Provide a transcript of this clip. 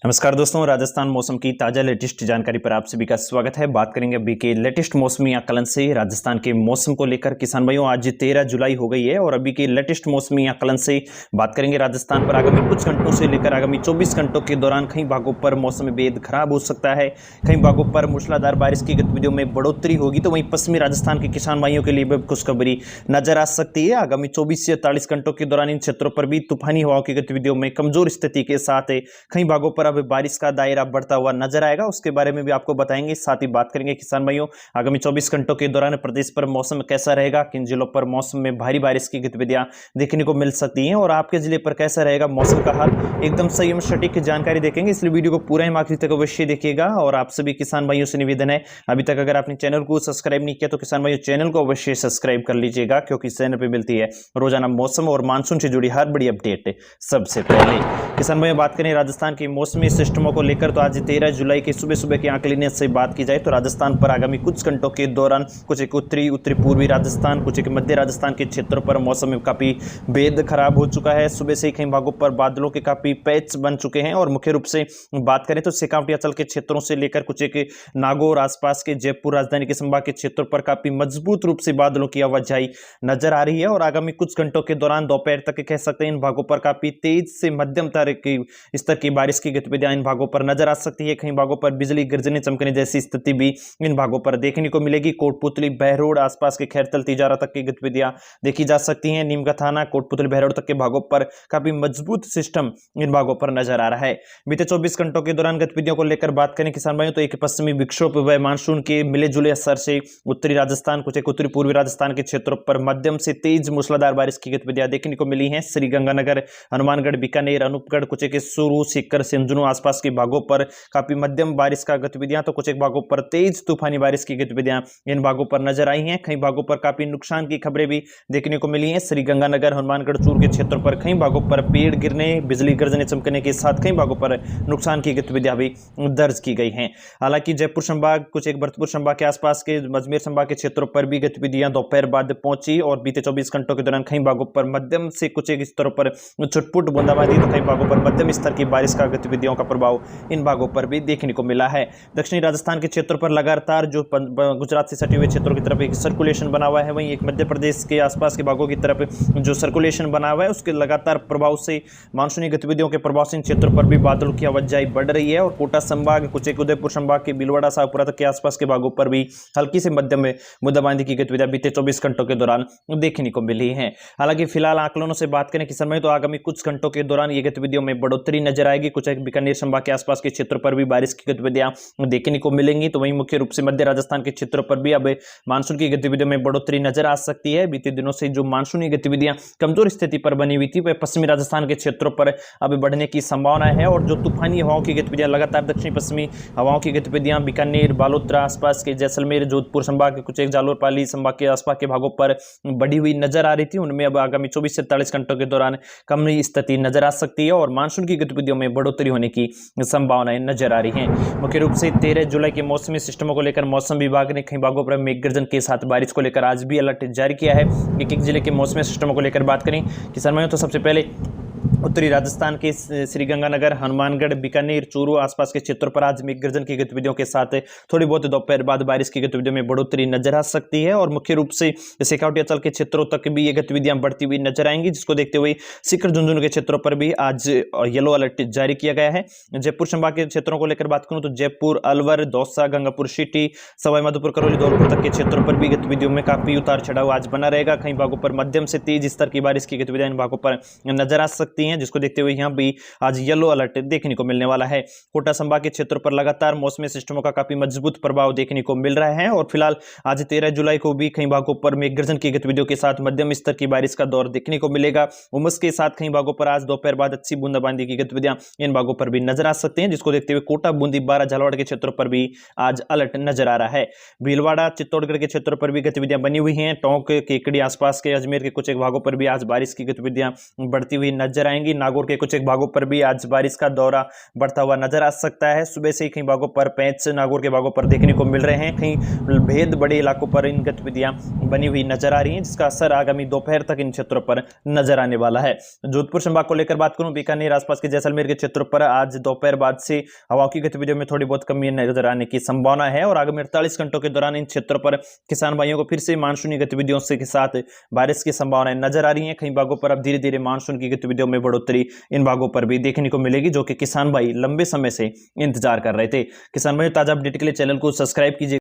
नमस्कार दोस्तों, राजस्थान मौसम की ताजा लेटेस्ट जानकारी पर आप सभी का स्वागत है। बात करेंगे अभी के लेटेस्ट मौसमी आकलन से राजस्थान के मौसम को लेकर। किसान भाइयों, आज 13 जुलाई हो गई है और अभी के लेटेस्ट मौसमी आकलन से बात करेंगे राजस्थान पर आगामी कुछ घंटों से लेकर आगामी 24 घंटों के दौरान कई भागों पर मौसम बेहद खराब हो सकता है। कई भागों पर मूसलाधार बारिश की गतिविधियों में बढ़ोतरी होगी, तो वहीं पश्चिमी राजस्थान के किसान भाइयों के लिए भी खुशखबरी नजर आ सकती है। आगामी 24 से 48 घंटों के दौरान इन क्षेत्रों पर भी तूफानी हवाओं की गतिविधियों में कमजोर स्थिति के साथ कई भागों पर अब बारिश का दायरा बढ़ता हुआ नजर आएगा। उसके बारे में भी आपको बताएंगे। साथ ही बात करेंगे किसान भाइयों, आगामी 24 घंटों के दौरान प्रदेश पर मौसम कैसा रहेगा, किन जिलों पर मौसम में भारी बारिश की गतिविधियां देखने को मिल सकती हैं और आपके जिले पर कैसा रहेगा मौसम का हाल, एकदम सही एवं सटीक जानकारी देखेंगे। इसलिए वीडियो को पूरा ही आखिर तक अवश्य देखिएगा। और आप सभी किसान भाइयों से निवेदन है, अभी तक अगर आपने चैनल को सब्सक्राइब नहीं किया तो किसान भाइयों चैनल को अवश्य सब्सक्राइब कर लीजिएगा, क्योंकि चैनल पर मिलती है रोजाना मौसम और मानसून से जुड़ी हर बड़ी अपडेट सबसे पहले। किसान भाइयों, बात करें राजस्थान के मौसमी सिस्टमों को लेकर, तो आज 13 जुलाई की सुबह सुबह के आंकलन से बात की जाए तो राजस्थान पर आगामी कुछ घंटों के दौरान कुछ एक उत्तरी पूर्वी राजस्थान, कुछ एक मध्य राजस्थान के क्षेत्रों पर मौसम में काफी बेहद खराब हो चुका है। सुबह से ही कई भागों पर बादलों के काफी पैच बन चुके हैं और मुख्य रूप से बात करें तो शेखावटी अंचल के क्षेत्रों से लेकर कुछ एक नागौर आसपास के जयपुर राजधानी के संभाग के क्षेत्रों पर काफी मजबूत रूप से बादलों की आवाजाही नजर आ रही है। और आगामी कुछ घंटों के दौरान दोपहर तक कह सकते हैं इन भागों पर काफी तेज से मध्यम स्तर की बारिश की गतिविधियां इन भागों पर नजर आ सकती है। कई भागों पर बिजली गर्जने चमकने जैसी स्थिति भी इन भागों पर देखने को मिलेगी। कोटपुतली बहरोड आसपास के खैरतल तिजारा तक की गतिविधियां देखी जा सकती हैं। नीम का थाना कोटपुतली बहरोड तक के भागों पर काफी मजबूत सिस्टम इन भागों पर नजर आ रहा है। बीते 24 घंटों के दौरान गतिविधियों को लेकर बात करें किसान भाइयों, तो एक पश्चिमी विक्षोभ व मानसून के मिले जुले असर से उत्तरी राजस्थान, कुछ एक उत्तरी पूर्वी राजस्थान के क्षेत्रों पर मध्यम से तेज मूसलाधार बारिश की गतिविधियां देखने को मिली हैं। श्रीगंगानगर, हनुमानगढ़, बीकानेर, अनूपगढ़, कुछ एक सूरू, सीकर, सिंधुनु आसपास के भागों पर काफी मध्यम बारिश का गतिविधियां, तो कुछ एक भागों पर तेज तूफानी बारिश की गतिविधियां इन भागों पर नजर आई हैं। कई भागों पर काफी नुकसान की खबरें भी देखने को मिली हैं। श्रीगंगानगर, हनुमानगढ़, चूरू के क्षेत्रों पर कई भागों पर पेड़ गिरने, बिजली गर्जने चमकने के साथ कई भागों पर नुकसान की गतिविधियां भी दर्ज की गई हैं। हालांकि जयपुर संभाग, कुछ एक भरतपुर संभाग के आसपास के अजमेर संभाग के क्षेत्रों पर भी गतिविधियां दोपहर बाद पहुंची और बीते 24 घंटों के दौरान कई भागों पर मध्यम से कुछ एक स्तरों पर छुटपुट बूंदाबांदी, तो कई भागों पर मध्यम स्तर की बारिश का गतिविधियों का प्रभाव इन भागों पर भी देखने को मिला है। दक्षिणी राजस्थान के क्षेत्रों पर लगातार जो गुजरात से सटे हुए क्षेत्रों की तरफ एक सर्कुलेशन बना हुआ है, वहीं एक मध्य प्रदेश के आसपास के भागों की तरफ जो सर्कुलेशन बना हुआ है उसके लगातार प्रभाव से, मानसूनी गतिविधियों के प्रभाव से इन क्षेत्रों पर भी बादलों की आवाजाही बढ़ रही है। और कोटा संभाग, कुछ एक उदयपुर संभाग के भीलवाड़ा, शाहपुरा तक के आसपास के भागों पर भी हल्की से मध्यम बूंदाबांदी की गतिविधियां बीते 24 घंटों के दौरान देखने को मिली है। हालांकि फिलहाल आकलनों से बात करें किसान भाई, तो आगामी कुछ घंटों के दौरान ये गतिविधियों में बढ़ोतरी नजर आएगी। कुछ एक बीकानेर संभाग के आसपास के क्षेत्रों पर भी बारिश की गतिविधियां देखने को मिलेंगी, तो वहीं मुख्य रूप से मध्य राजस्थान के क्षेत्रों पर भी अब मानसून की गतिविधियों में बढ़ोतरी नजर आ सकती है। बीते दिनों से जो मानसूनी गतिविधियां कमजोर स्थिति पर बनी हुई थी, वह पश्चिमी राजस्थान के क्षेत्रों पर अब बढ़ने की संभावना है। और जो तूफानी हवाओं की गतिविधियां, लगातार दक्षिणी पश्चिमी हवाओं की गतिविधियां बीकानेर, बालोतरा आसपास के, जैसलमेर, जोधपुर संभाग के, कुछ एक जालोर, पाली संभाग के आसपास के भागों पर बढ़ी हुई नजर आ रही थी, उनमें अब आगामी 24 से 48 घंटों के दौरान कम स्थिति नजर आ सकती है और मानसून की गतिविधियों में बढ़ोतरी होने की संभावनाएं नजर आ रही हैं। मुख्य रूप से 13 जुलाई के मौसमी सिस्टमों को लेकर मौसम विभाग ने कई भागों पर मेघ गर्जन के साथ बारिश को लेकर आज भी अलर्ट जारी किया है। एक जिले के मौसमी सिस्टमों को लेकर बात करें किसान भाइयों, तो सबसे पहले उत्तरी राजस्थान के श्रीगंगानगर, हनुमानगढ़, बीकानेर, चूरू आसपास के क्षेत्रों पर आज मेघ गर्जन की गतिविधियों के साथ थोड़ी बहुत दोपहर बाद बारिश की गतिविधियों में बढ़ोतरी नजर आ सकती है। और मुख्य रूप से शेखावटी अंचल के क्षेत्रों तक भी ये गतिविधियां बढ़ती हुई नजर आएंगी, जिसको देखते हुए सीकर, झुंझुनू के क्षेत्रों पर भी आज येलो अलर्ट जारी किया गया है। जयपुर संभाग के क्षेत्रों को लेकर बात करूं तो जयपुर, अलवर, दौसा, गंगापुर सिटी, सवाईमाधोपुर, करौली, धौलपुर तक के क्षेत्रों पर भी गतिविधियों में काफी उतार चढ़ाव आज बना रहेगा। कई भागों पर मध्यम से तेज स्तर की बारिश की गतिविधियां इन भागों पर नजर आ सकती हैं, जिसको देखते हुए यहां भी आज येलो अलर्ट देखने को मिलने वाला है। कोटा संभाग के क्षेत्रों पर लगातार मौसमी सिस्टमों का काफी मजबूत प्रभाव देखने को मिल रहा है। और फिलहाल आज 13 जुलाई को भी कई भागों पर मेघ गर्जन की गतिविधियों के साथ मध्यम स्तर की बारिश का दौर देखने को मिलेगा। उमस के साथ कई भागों पर आज दोपहर बाद अच्छी बूंदाबांदी की गतिविधियां इन भागों पर भी नजर आ सकती हैं, जिसको देखते हुए कोटा, बूंदी, बारा, झालावाड़ के क्षेत्रों पर भी आज अलर्ट नजर आ रहा है। भीलवाड़ा, चित्तौड़गढ़ के क्षेत्रों पर भी गतिविधियां बनी हुई हैं। टोंक, केकड़ी आसपास के, अजमेर के कुछ एक भागों पर भी आज बारिश की गतिविधियां बढ़ती हुई नजर नजर आएंगी। नागौर के कुछ एक भागों पर भी आज बारिश का दौरा बढ़ता हुआ नजर आ सकता है। सुबह से ही कई भागों पर पैंच नागौर के भागों पर देखने को मिल रहे हैं। कहीं भेद बड़े इलाकों पर इन गतिविधियां बनी हुई नजर आ रही हैं, जिसका असर आगामी दोपहर तक इन क्षेत्रों पर नजर आने वाला है। जोधपुर संभाग को लेकर बात करूं, बीकानेर आसपास के जैसलमेर के क्षेत्रों पर आज दोपहर बाद से हवाओं की गतिविधियों में थोड़ी बहुत कमी नजर आने की संभावना है और आगामी 48 घंटों के दौरान इन क्षेत्रों पर किसान भाइयों को फिर से मानसूनी गतिविधियों के साथ बारिश की संभावनाएं नजर आ रही हैं। कई भागों पर अब धीरे धीरे मानसून की गतिविधियों में बढ़ोतरी इन भागों पर भी देखने को मिलेगी, जो कि किसान भाई लंबे समय से इंतजार कर रहे थे। किसान भाई ताजा अपडेट के लिए चैनल को सब्सक्राइब कीजिए।